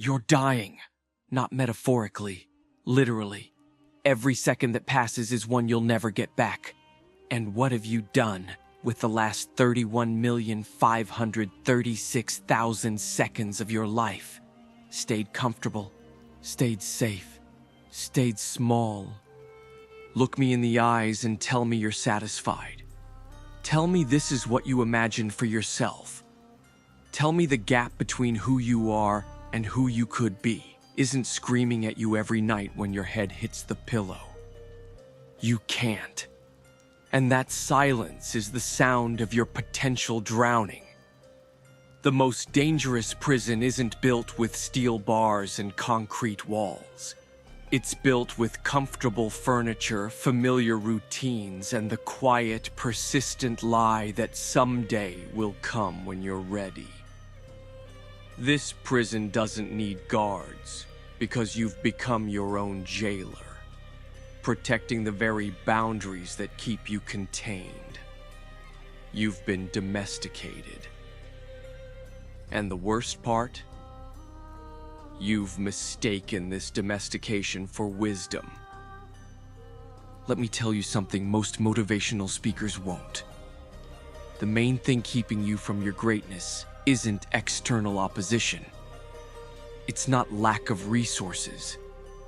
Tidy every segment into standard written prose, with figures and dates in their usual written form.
You're dying, not metaphorically, literally. Every second that passes is one you'll never get back. And what have you done with the last 31,536,000 seconds of your life? Stayed comfortable, stayed safe, stayed small. Look me in the eyes and tell me you're satisfied. Tell me this is what you imagined for yourself. Tell me the gap between who you are and who you could be isn't screaming at you every night when your head hits the pillow. You can't. And that silence is the sound of your potential drowning. The most dangerous prison isn't built with steel bars and concrete walls. It's built with comfortable furniture, familiar routines, and the quiet, persistent lie that someday will come when you're ready. This prison doesn't need guards because you've become your own jailer, protecting the very boundaries that keep you contained. You've been domesticated. And the worst part? You've mistaken this domestication for wisdom. Let me tell you something most motivational speakers won't. The main thing keeping you from your greatness isn't external opposition. It's not lack of resources.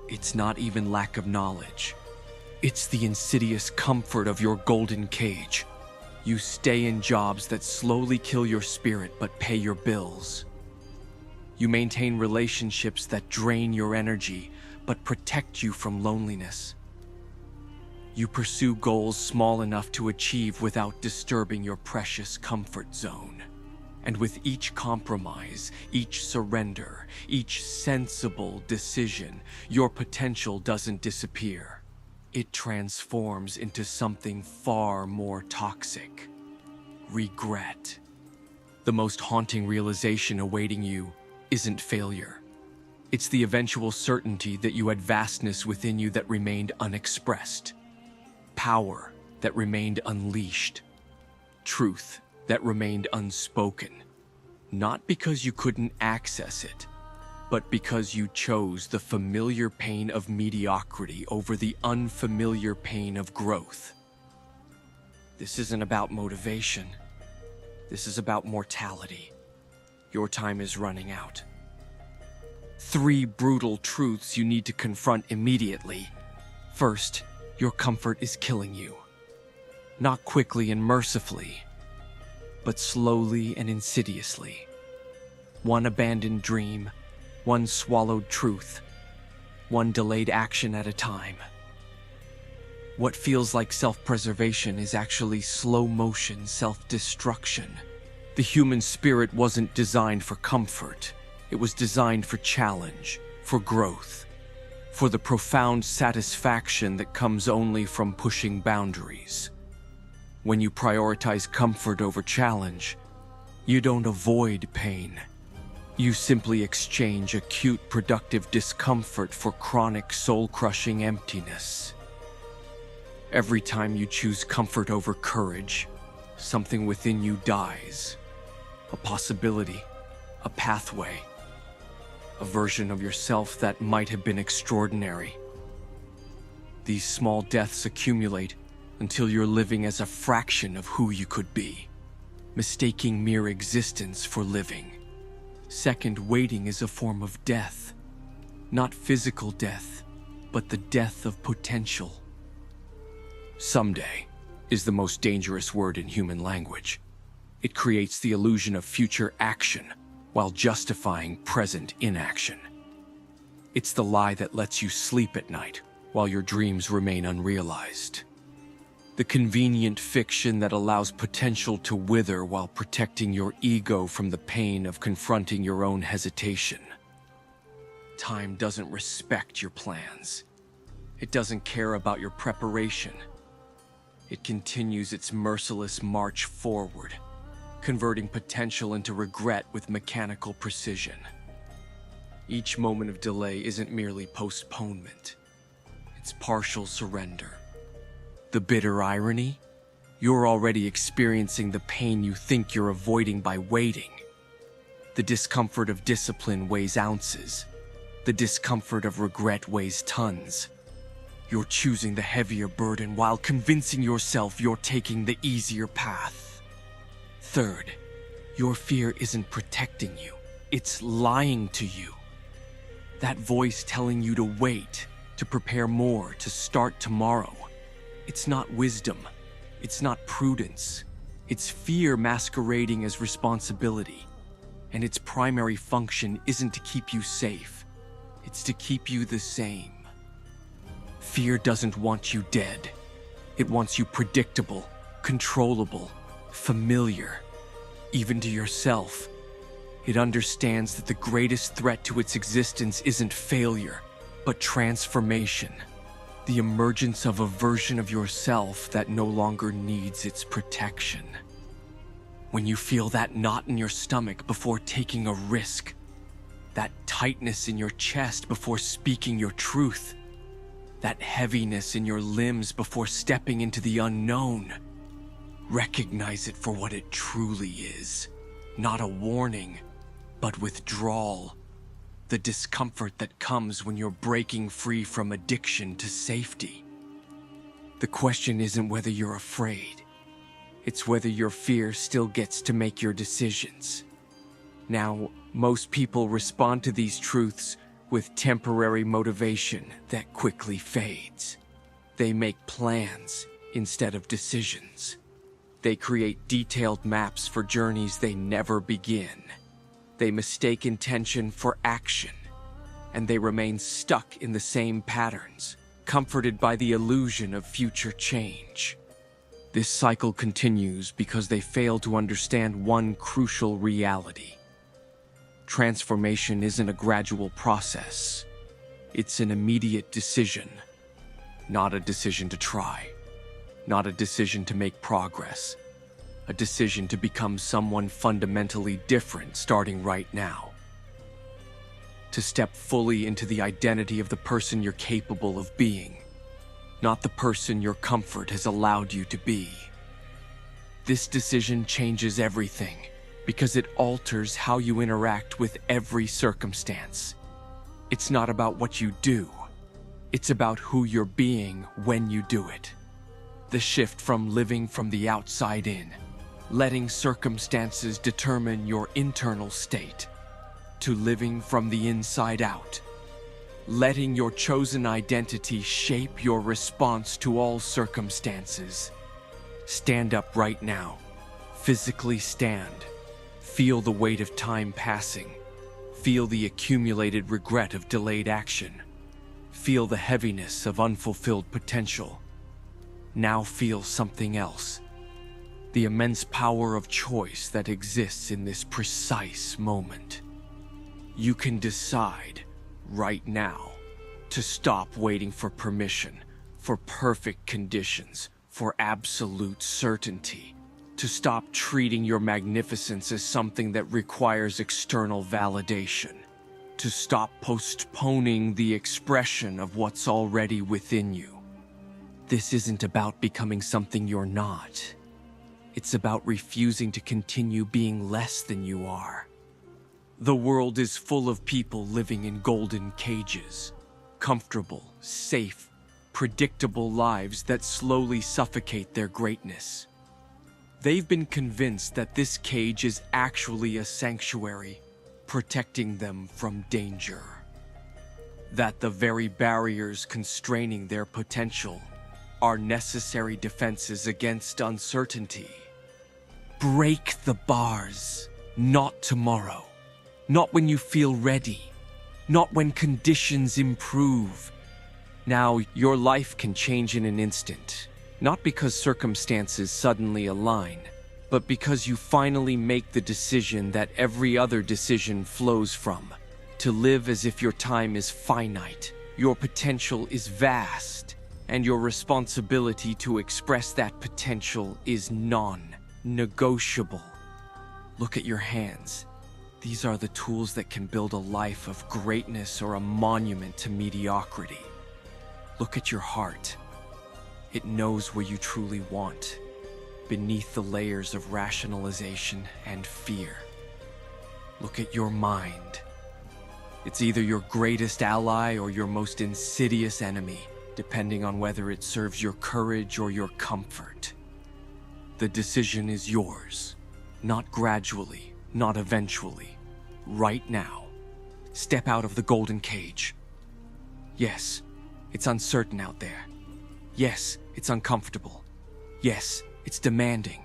It's not even lack of knowledge. It's the insidious comfort of your golden cage. You stay in jobs that slowly kill your spirit but pay your bills. You maintain relationships that drain your energy but protect you from loneliness. You pursue goals small enough to achieve without disturbing your precious comfort zone. And with each compromise, each surrender, each sensible decision, your potential doesn't disappear. It transforms into something far more toxic. Regret. The most haunting realization awaiting you isn't failure. It's the eventual certainty that you had vastness within you that remained unexpressed. Power that remained unleashed. Truth that remained unspoken. Not because you couldn't access it, but because you chose the familiar pain of mediocrity over the unfamiliar pain of growth. This isn't about motivation. This is about mortality. Your time is running out. 3 brutal truths you need to confront immediately. First, your comfort is killing you. Not quickly and mercifully, but slowly and insidiously. One abandoned dream, one swallowed truth, one delayed action at a time. What feels like self-preservation is actually slow-motion self-destruction. The human spirit wasn't designed for comfort. It was designed for challenge, for growth, for the profound satisfaction that comes only from pushing boundaries. When you prioritize comfort over challenge, you don't avoid pain. You simply exchange acute productive discomfort for chronic soul-crushing emptiness. Every time you choose comfort over courage, something within you dies. A possibility, a pathway, a version of yourself that might have been extraordinary. These small deaths accumulate until you're living as a fraction of who you could be, mistaking mere existence for living. Second, waiting is a form of death. Not physical death, but the death of potential. Someday is the most dangerous word in human language. It creates the illusion of future action while justifying present inaction. It's the lie that lets you sleep at night while your dreams remain unrealized. The convenient fiction that allows potential to wither while protecting your ego from the pain of confronting your own hesitation. Time doesn't respect your plans. It doesn't care about your preparation. It continues its merciless march forward, converting potential into regret with mechanical precision. Each moment of delay isn't merely postponement. It's partial surrender. The bitter irony? You're already experiencing the pain you think you're avoiding by waiting. The discomfort of discipline weighs ounces. The discomfort of regret weighs tons. You're choosing the heavier burden while convincing yourself you're taking the easier path. Third, your fear isn't protecting you. It's lying to you. That voice telling you to wait, to prepare more, to start tomorrow. It's not wisdom. It's not prudence. It's fear masquerading as responsibility. And its primary function isn't to keep you safe. It's to keep you the same. Fear doesn't want you dead. It wants you predictable, controllable, familiar, even to yourself. It understands that the greatest threat to its existence isn't failure, but transformation. The emergence of a version of yourself that no longer needs its protection. When you feel that knot in your stomach before taking a risk, that tightness in your chest before speaking your truth, that heaviness in your limbs before stepping into the unknown, recognize it for what it truly is. Not a warning, but withdrawal. The discomfort that comes when you're breaking free from addiction to safety. The question isn't whether you're afraid. It's whether your fear still gets to make your decisions. Now, most people respond to these truths with temporary motivation that quickly fades. They make plans instead of decisions. They create detailed maps for journeys they never begin. They mistake intention for action, and they remain stuck in the same patterns, comforted by the illusion of future change. This cycle continues because they fail to understand one crucial reality. Transformation isn't a gradual process. It's an immediate decision. Not a decision to try. Not a decision to make progress. A decision to become someone fundamentally different starting right now. To step fully into the identity of the person you're capable of being. Not the person your comfort has allowed you to be. This decision changes everything because it alters how you interact with every circumstance. It's not about what you do. It's about who you're being when you do it. The shift from living from the outside in, letting circumstances determine your internal state, to living from the inside out, letting your chosen identity shape your response to all circumstances. Stand up right now. Physically stand. Feel the weight of time passing. Feel the accumulated regret of delayed action. Feel the heaviness of unfulfilled potential. Now feel something else. The immense power of choice that exists in this precise moment. You can decide right now to stop waiting for permission, for perfect conditions, for absolute certainty. To stop treating your magnificence as something that requires external validation. To stop postponing the expression of what's already within you. This isn't about becoming something you're not. It's about refusing to continue being less than you are. The world is full of people living in golden cages. Comfortable, safe, predictable lives that slowly suffocate their greatness. They've been convinced that this cage is actually a sanctuary, protecting them from danger. That the very barriers constraining their potential are necessary defenses against uncertainty. Break the bars, not tomorrow, not when you feel ready, not when conditions improve. Now, your life can change in an instant. Not because circumstances suddenly align, but because you finally make the decision that every other decision flows from. To live as if your time is finite, your potential is vast, and your responsibility to express that potential is non-negotiable. Look at your hands. These are the tools that can build a life of greatness or a monument to mediocrity. Look at your heart. It knows where you truly want, beneath the layers of rationalization and fear. Look at your mind. It's either your greatest ally or your most insidious enemy, depending on whether it serves your courage or your comfort. The decision is yours. Not gradually, not eventually. Right now. Step out of the golden cage. Yes, it's uncertain out there. Yes, it's uncomfortable. Yes, it's demanding.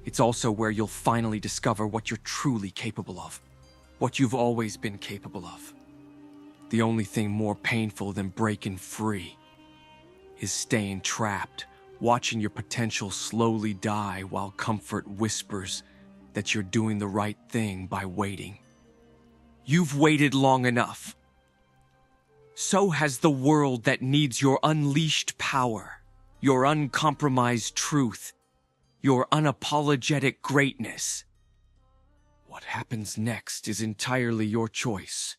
It's also where you'll finally discover what you're truly capable of. What you've always been capable of. The only thing more painful than breaking free is staying trapped, watching your potential slowly die while comfort whispers that you're doing the right thing by waiting. You've waited long enough. So has the world that needs your unleashed power, your uncompromised truth, your unapologetic greatness. What happens next is entirely your choice.